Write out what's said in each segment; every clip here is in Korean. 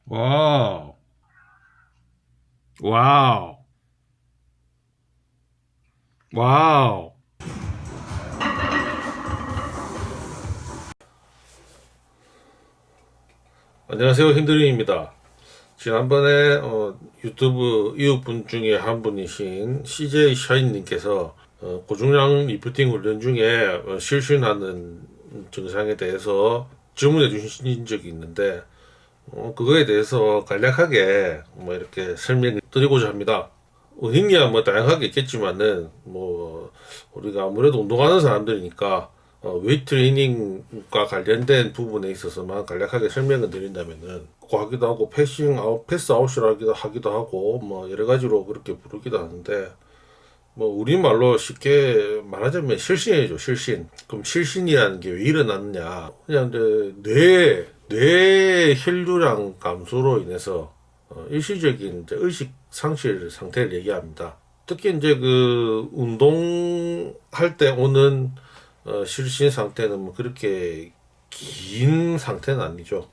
와우, 와우, 와우. 안녕하세요, 힌드링입니다. 지난번에 유튜브 이웃분 중에 한 분이신 CJ 샤인님께서 고중량 리프팅 훈련 중에 실신하는 증상에 대해서 질문해 주신 적이 있는데 그거에 대해서 간략하게 이렇게 설명을 드리고자 합니다. 원인이야 다양하게 있겠지만은 우리가 아무래도 운동하는 사람들이니까 웨이트 트레이닝과 관련된 부분에 있어서만 간략하게 설명을 드린다면은 고 하기도 하고 패싱 아웃 패스 아웃이라 하기도 하고 여러 가지로 그렇게 부르기도 하는데 우리말로 쉽게 말하자면 실신이죠, 실신. 그럼 실신이라는 게 왜 일어났느냐? 그냥 이제 뇌 혈류량 감소로 인해서 일시적인 이제 의식 상실 상태를 얘기합니다. 특히 이제 그 운동할 때 오는 실신 상태는 그렇게 긴 상태는 아니죠.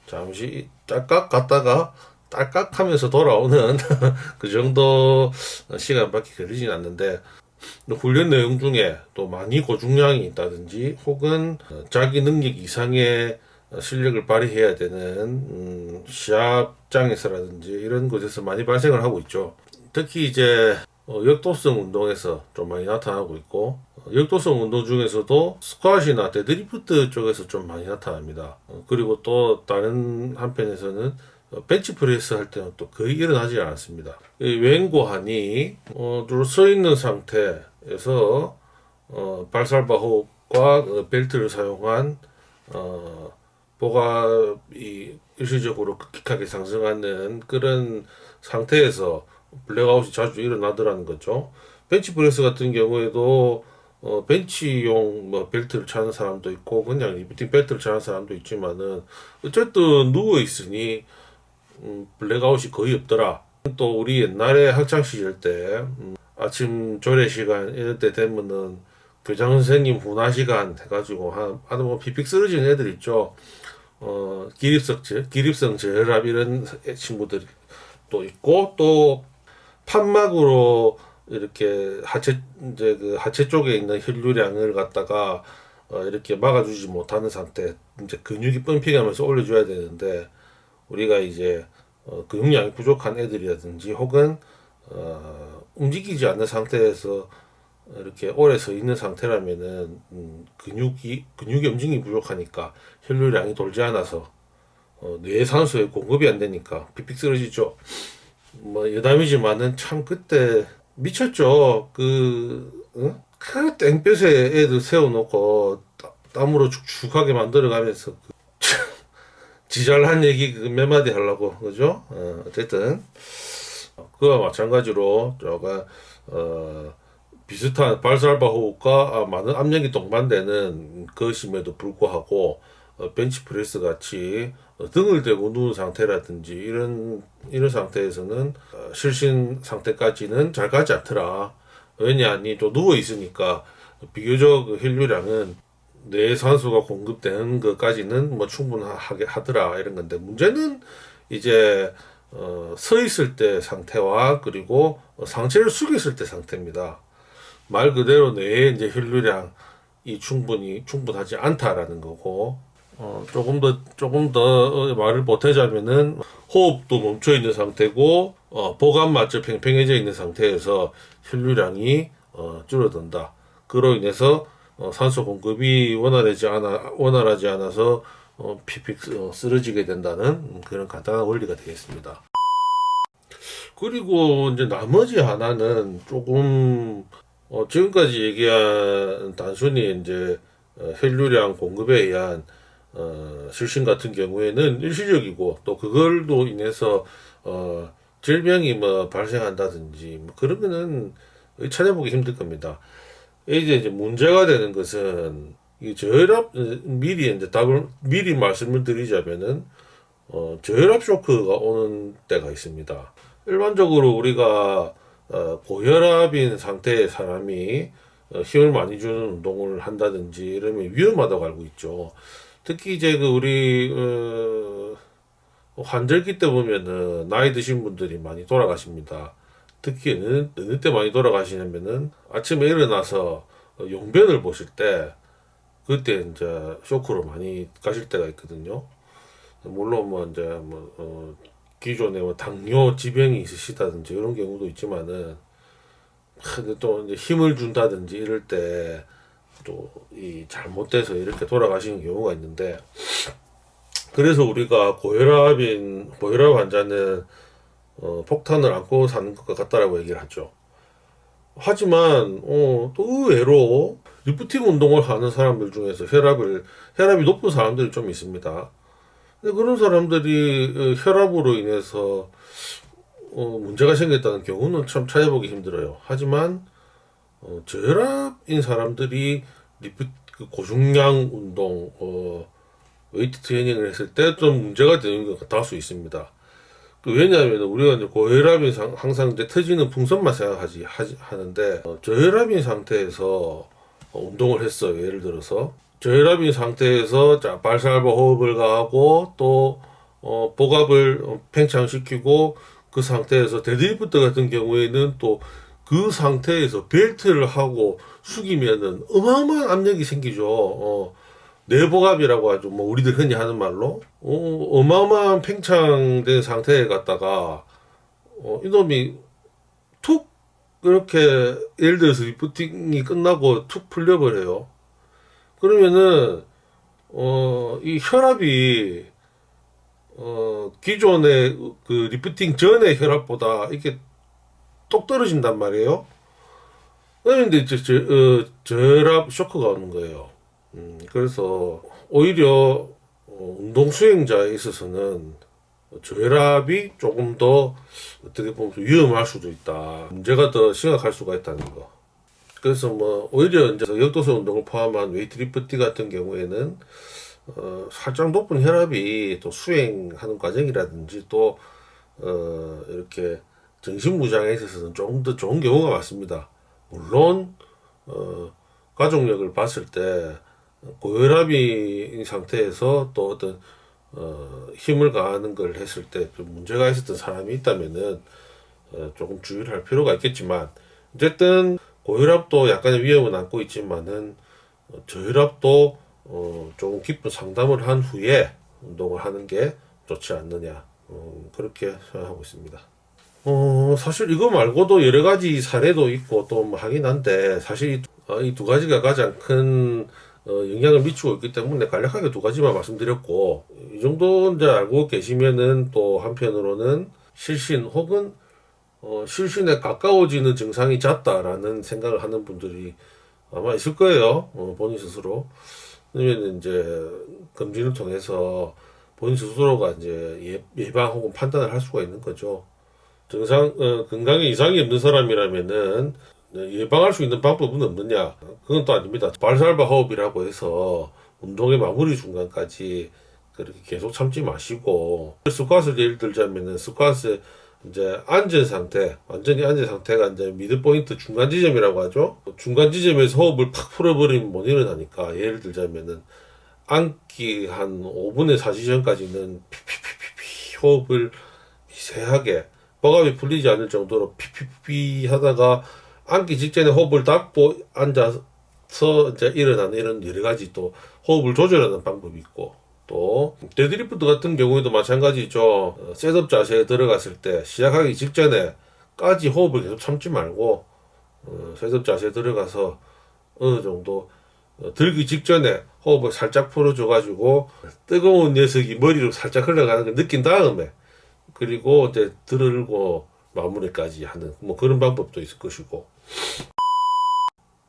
잠시 딸깍 갔다가 딸깍 하면서 돌아오는 그 정도 시간밖에 걸리진 않는데, 훈련 내용 중에 또 많이 고중량이 있다든지 혹은 자기 능력 이상의 실력을 발휘해야 되는 시합장에서라든지 이런 곳에서 많이 발생을 하고 있죠. 특히 이제 역도성 운동에서 좀 많이 나타나고 있고, 역도성 운동 중에서도 스쿼시나 데드리프트 쪽에서 좀 많이 나타납니다. 그리고 또 다른 한편에서는 벤치프레스 할 때는 또 거의 일어나지 않았습니다. 왼고환이 주로 서 있는 상태에서 발살바 호흡과 벨트를 사용한 보갑이 일시적으로 급격하게 상승하는 그런 상태에서 블랙아웃이 자주 일어나더라는 거죠. 벤치프레스 같은 경우에도 벤치용 벨트를 차는 사람도 있고 그냥 리프팅 벨트를 차는 사람도 있지만은 어쨌든 누워 있으니 블랙아웃이 거의 없더라. 또 우리 옛날에 학창 시절 때 아침 조례 시간 이럴 때 되면은 교장 선생님 훈화 시간 해가지고 아주 픽픽 쓰러지는 애들 있죠. 기립성 저혈압 이런 친구들이 또 있고, 또 판막으로 이렇게 이제 그 하체 쪽에 있는 혈류량을 갖다가 이렇게 막아주지 못하는 상태, 이제 근육이 펌핑하면서 올려줘야 되는데 우리가 이제 근육량이 부족한 애들이라든지 혹은 움직이지 않는 상태에서 이렇게 오래 서 있는 상태라면은 근육의 움직임이 부족하니까 혈류량이 돌지 않아서 뇌에 산소에 공급이 안 되니까 픽픽 쓰러지죠. 여담이지만은 참 그때 미쳤죠. 그 땡볕에 애들 세워놓고 땀으로 축축하게 만들어가면서 지잘한 얘기 몇 마디 하려고 그죠? 어쨌든 그와 마찬가지로 저가 비슷한 발살바 호흡과 많은 압력이 동반되는 것임에도 불구하고 벤치프레스 같이 등을 대고 누운 상태라든지 이런 상태에서는 실신 상태까지는 잘 가지 않더라. 왜냐하니 또 누워 있으니까 비교적 혈류량은 뇌 산소가 공급되는 것까지는 충분하게 하더라 이런 건데, 문제는 이제 서 있을 때 상태와 그리고 상체를 숙였을 때 상태입니다. 말 그대로 뇌의 이제 혈류량이 충분하지 않다라는 거고, 조금 더 말을 보태자면은 호흡도 멈춰 있는 상태고, 보감마저 팽팽해져 있는 상태에서 혈류량이 줄어든다. 그로 인해서 산소 공급이 원활하지 않아서 픽픽 쓰러지게 된다는 그런 간단한 원리가 되겠습니다. 그리고 이제 나머지 하나는 조금 지금까지 얘기한 단순히 이제 혈류량 공급에 의한 실신 같은 경우에는 일시적이고, 또 그걸로 인해서 질병이 발생한다든지 그런 거는 찾아보기 힘들 겁니다. 이제 문제가 되는 것은 이 저혈압, 미리 말씀을 드리자면은 저혈압 쇼크가 오는 때가 있습니다. 일반적으로 우리가 고혈압인 상태의 사람이 힘을 많이 주는 운동을 한다든지 이러면 위험하다고 알고 있죠. 특히 이제 그 우리 환절기 때 보면은 나이 드신 분들이 많이 돌아가십니다. 특히 어느 때 많이 돌아가시냐면은 아침에 일어나서 용변을 보실 때 그때 이제 쇼크로 많이 가실 때가 있거든요. 물론 뭐 이제 기존에 뭐 당뇨 지병이 있으시다든지 이런 경우도 있지만은 근데 또 이제 힘을 준다든지 이럴 때 또 이 잘못돼서 이렇게 돌아가시는 경우가 있는데, 그래서 우리가 고혈압 환자는 폭탄을 안고 사는 것과 같다라고 얘기를 하죠. 하지만 또 의외로 리프팅 운동을 하는 사람들 중에서 혈압이 높은 사람들이 좀 있습니다. 근데 그런 사람들이 혈압으로 인해서 문제가 생겼다는 경우는 참 찾아보기 힘들어요. 하지만 저혈압인 사람들이 그 고중량 운동, 웨이트 트레이닝을 했을 때 좀 문제가 되는 것 같을 수 있습니다. 왜냐하면 우리가 이제 고혈압인 항상 이제 터지는 풍선만 하는데 저혈압인 상태에서 운동을 했어요. 예를 들어서 저혈압인 상태에서 자 발살바 호흡을 가하고 또 복압을 팽창시키고 그 상태에서 데드리프트 같은 경우에는 또 그 상태에서 벨트를 하고 숙이면은 어마어마한 압력이 생기죠. 내복압이라고 하죠. 뭐 우리들 흔히 하는 말로 어마어마한 팽창된 상태에 갔다가 이놈이 툭 그렇게 예를 들어서 리프팅이 끝나고 툭 풀려버려요. 그러면은 이 혈압이 기존의 그 리프팅 전의 혈압보다 이렇게 똑 떨어진단 말이에요. 그런데 이제 저혈압 쇼크가 오는 거예요. 그래서 오히려 운동 수행자에 있어서는 저혈압이 조금 더 어떻게 보면 위험할 수도 있다. 문제가 더 심각할 수가 있다는 거. 그래서 뭐 오히려 이제 역도성 운동을 포함한 웨이트리프팅 같은 경우에는 살짝 높은 혈압이 또 수행하는 과정이라든지 또 이렇게 정신무장에 있어서는 조금 더 좋은 경우가 많습니다. 물론 가족력을 봤을 때 고혈압인 상태에서 또 어떤 힘을 가하는 걸 했을 때 좀 문제가 있었던 사람이 있다면은 조금 주의를 할 필요가 있겠지만, 어쨌든 고혈압도 약간의 위험은 안고 있지만은 저혈압도 조금 깊은 상담을 한 후에 운동을 하는 게 좋지 않느냐, 그렇게 생각하고 있습니다. 사실 이거 말고도 여러 가지 사례도 있고 또 뭐 하긴 한데, 사실 이 두 가지가 가장 큰 영향을 미치고 있기 때문에 간략하게 두 가지만 말씀드렸고, 이 정도 이제 알고 계시면은 또 한편으로는 실신 혹은 실신에 가까워지는 증상이 잦다라는 생각을 하는 분들이 아마 있을 거예요. 본인 스스로. 그러면 이제 검진을 통해서 본인 스스로가 이제 예방 혹은 판단을 할 수가 있는 거죠. 건강에 이상이 없는 사람이라면은 예방할 수 있는 방법은 없느냐? 그건 또 아닙니다. 발살바 호흡이라고 해서 운동의 마무리 중간까지 그렇게 계속 참지 마시고, 스쿼트를 예를 들자면은 스쿼트 이제 앉은 상태, 완전히 앉은 상태가 이제 미드 포인트 중간 지점이라고 하죠. 중간 지점에서 호흡을 팍 풀어버리면 못 일어나니까, 예를 들자면은 앉기 한 5분에서 4시 전까지는 피피피피피 호흡을 미세하게, 복압이 풀리지 않을 정도로 피피피 하다가 앉기 직전에 호흡을 닫고 앉아서 이제 일어나는 이런 여러 가지 또 호흡을 조절하는 방법이 있고, 또 데드리프트 같은 경우에도 마찬가지죠. 셋업 자세에 들어갔을 때 시작하기 직전에까지 호흡을 계속 참지 말고 셋업 자세에 들어가서 어느 정도 들기 직전에 호흡을 살짝 풀어줘 가지고 뜨거운 녀석이 머리로 살짝 흘러가는 걸 느낀 다음에, 그리고 이제 들고 마무리까지 하는 뭐 그런 방법도 있을 것이고,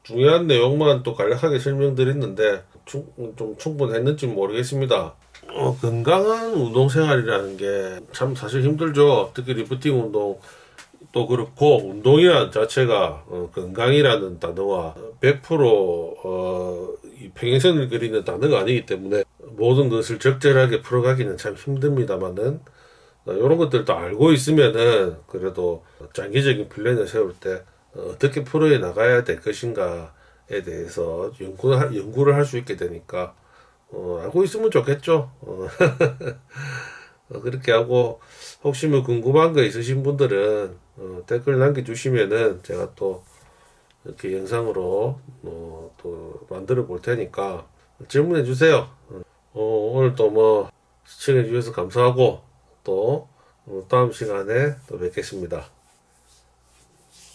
중요한 내용만 또 간략하게 설명드렸는데 좀 충분했는지 모르겠습니다. 건강한 운동 생활이라는 게 참 사실 힘들죠. 특히 리프팅 운동도 그렇고, 운동이라는 자체가 건강이라는 단어와 100% 이 평행선을 그리는 단어가 아니기 때문에 모든 것을 적절하게 풀어가기는 참 힘듭니다만은, 이런 것들도 알고 있으면은 그래도 장기적인 플랜을 세울 때 어떻게 풀어야 나가야 될 것인가에 대해서 연구를 할 수 있게 되니까 알고 있으면 좋겠죠. 그렇게 하고 혹시 뭐 궁금한 거 있으신 분들은 댓글 남겨주시면은 제가 또 이렇게 영상으로 또 만들어 볼 테니까 질문해 주세요. 오늘 또 뭐 시청해 주셔서 감사하고 또 다음 시간에 또 뵙겠습니다.